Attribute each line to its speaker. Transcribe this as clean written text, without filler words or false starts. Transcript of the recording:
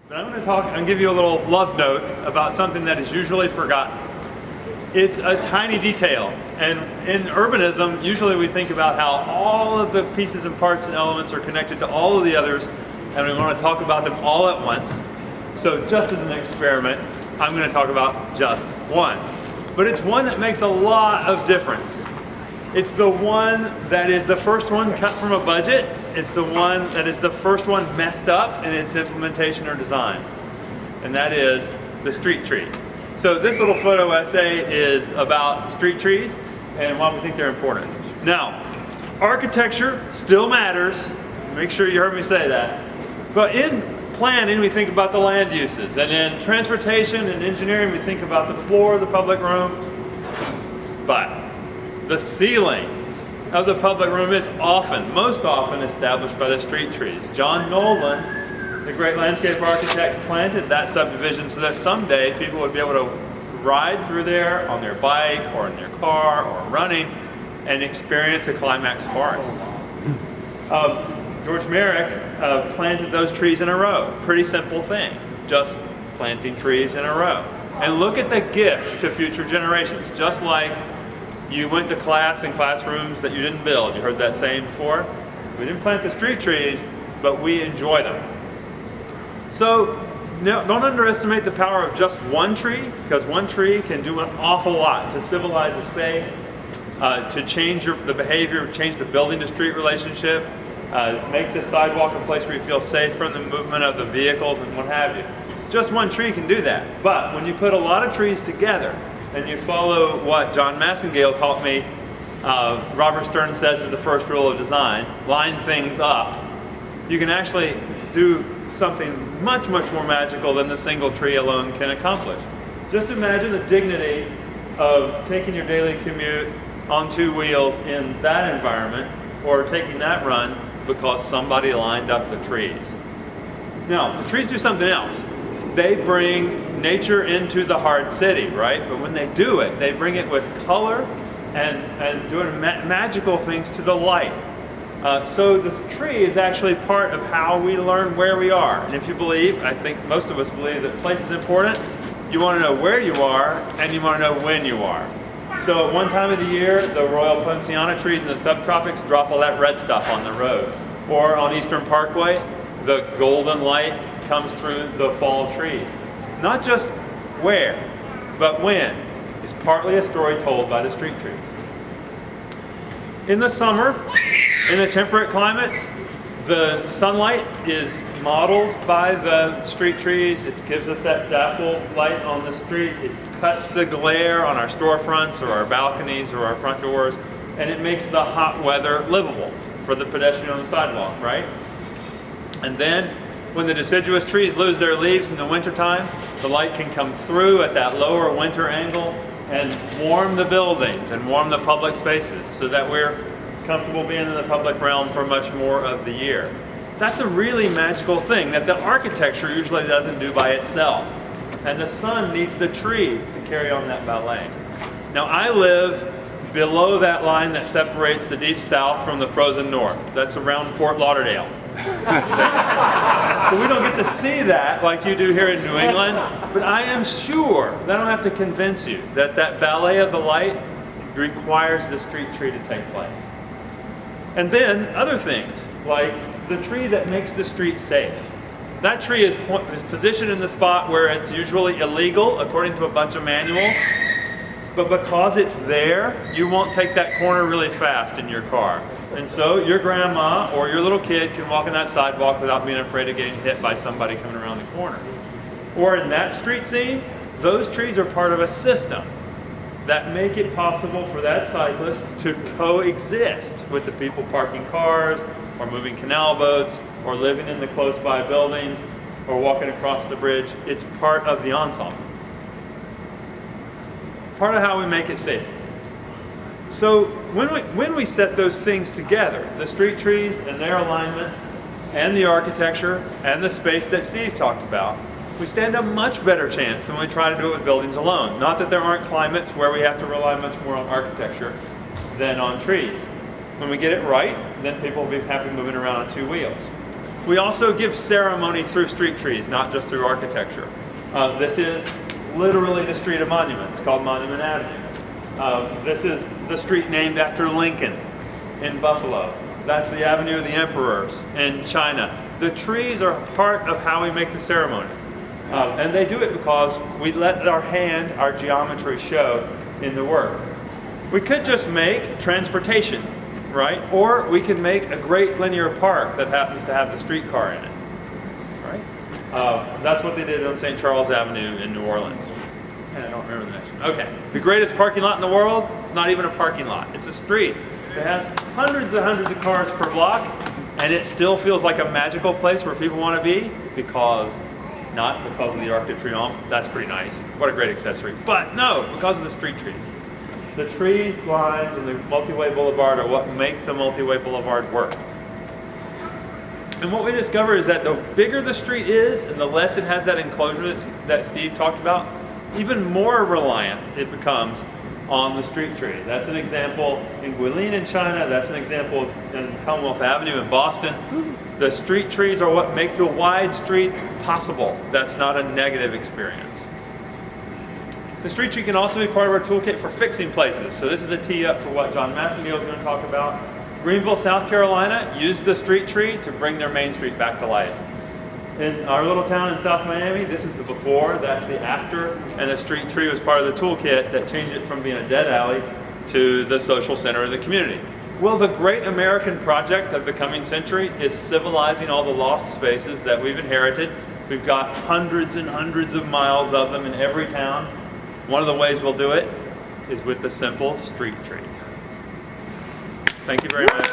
Speaker 1: But I'm going to talk and give you a little love note about something that is usually forgotten. It's a tiny detail, and in urbanism, usually we think about how all of the pieces and parts and elements are connected to all of the others, and we want to talk about them all at once. So just as an experiment, I'm going to talk about just one. But it's one that makes a lot of difference. It's the one that is the first one cut from a budget. It's the one that is the first one messed up in its implementation or design. And that is the street tree. So this little photo essay is about street trees and why we think they're important. Now, architecture still matters. Make sure you heard me say that. But in planning, we think about the land uses. And in transportation and engineering, we think about the floor of the public room. But the ceiling of the public room is most often established by the street trees. John Nolan, the great landscape architect, planted that subdivision so that someday people would be able to ride through there on their bike or in their car or running and experience a climax forest. George Merrick planted those trees in a row. Pretty simple thing, just planting trees in a row. And look at the gift to future generations, just like you went to class in classrooms that you didn't build. You heard that saying before? We didn't plant the street trees, but we enjoy them. So don't underestimate the power of just one tree, because one tree can do an awful lot to civilize a space, to change the behavior, change the building to street relationship, make the sidewalk a place where you feel safe from the movement of the vehicles and what have you. Just one tree can do that. But when you put a lot of trees together, and you follow what John Massengale taught me, Robert Stern says is the first rule of design, line things up, you can actually do something much, much more magical than the single tree alone can accomplish. Just imagine the dignity of taking your daily commute on two wheels in that environment, or taking that run because somebody lined up the trees. Now, the trees do something else. They bring nature into the hard city, right? But when they do it, they bring it with color and doing magical things to the light. So this tree is actually part of how we learn where we are. And if you believe, I think most of us believe that place is important, you want to know where you are and you want to know when you are. So at one time of the year, the Royal Poinciana trees in the subtropics drop all that red stuff on the road. Or on Eastern Parkway, the golden light comes through the fall trees. Not just where, but when is partly a story told by the street trees. In the summer, in the temperate climates, the sunlight is modeled by the street trees. It gives us that dapple light on the street. It cuts the glare on our storefronts or our balconies or our front doors, and it makes the hot weather livable for the pedestrian on the sidewalk, right? And then when the deciduous trees lose their leaves in the wintertime, the light can come through at that lower winter angle and warm the buildings and warm the public spaces so that we're comfortable being in the public realm for much more of the year. That's a really magical thing that the architecture usually doesn't do by itself. And the sun needs the tree to carry on that ballet. Now, I live below that line that separates the deep south from the frozen north. That's around Fort Lauderdale. So we don't get to see that like you do here in New England, but I am sure that I don't have to convince you that that ballet of the light requires the street tree to take place. And then other things, like the tree that makes the street safe. That tree is positioned in the spot where it's usually illegal according to a bunch of manuals, but because it's there, you won't take that corner really fast in your car. And so your grandma or your little kid can walk on that sidewalk without being afraid of getting hit by somebody coming around the corner. Or in that street scene, those trees are part of a system that make it possible for that cyclist to coexist with the people parking cars or moving canal boats or living in the close by buildings or walking across the bridge. It's part of the ensemble. Part of how we make it safe. So when we set those things together, the street trees and their alignment and the architecture and the space that Steve talked about, we stand a much better chance than when we try to do it with buildings alone. Not that there aren't climates where we have to rely much more on architecture than on trees. When we get it right, then people will be happy moving around on two wheels. We also give ceremony through street trees, not just through architecture. This is literally the street of monuments, called Monument Avenue. This is the street named after Lincoln in Buffalo. That's the Avenue of the Emperors in China. The trees are part of how we make the ceremony. And they do it because we let our hand, our geometry show in the work. We could just make transportation, right? Or we can make a great linear park that happens to have the streetcar in it, right? That's what they did on St. Charles Avenue in New Orleans. And I don't remember the next one. Okay, the greatest parking lot in the world, it's not even a parking lot, it's a street. It has hundreds and hundreds of cars per block, and it still feels like a magical place where people want to be not because of the Arc de Triomphe, that's pretty nice. What a great accessory. But no, because of the street trees. The tree lines and the multi-way boulevard are what make the multi-way boulevard work. And what we discover is that the bigger the street is and the less it has that enclosure that Steve talked about, even more reliant it becomes on the street tree. That's an example in Guilin in China, that's an example in Commonwealth Avenue in Boston. The street trees are what make the wide street possible. That's not a negative experience. The street tree can also be part of our toolkit for fixing places. So this is a tee up for what John Massengill is going to talk about. Greenville, South Carolina used the street tree to bring their main street back to life. In our little town in South Miami, this is the before, that's the after, and the street tree was part of the toolkit that changed it from being a dead alley to the social center of the community. Well, the great American project of the coming century is civilizing all the lost spaces that we've inherited. We've got hundreds and hundreds of miles of them in every town. One of the ways we'll do it is with the simple street tree. Thank you very much.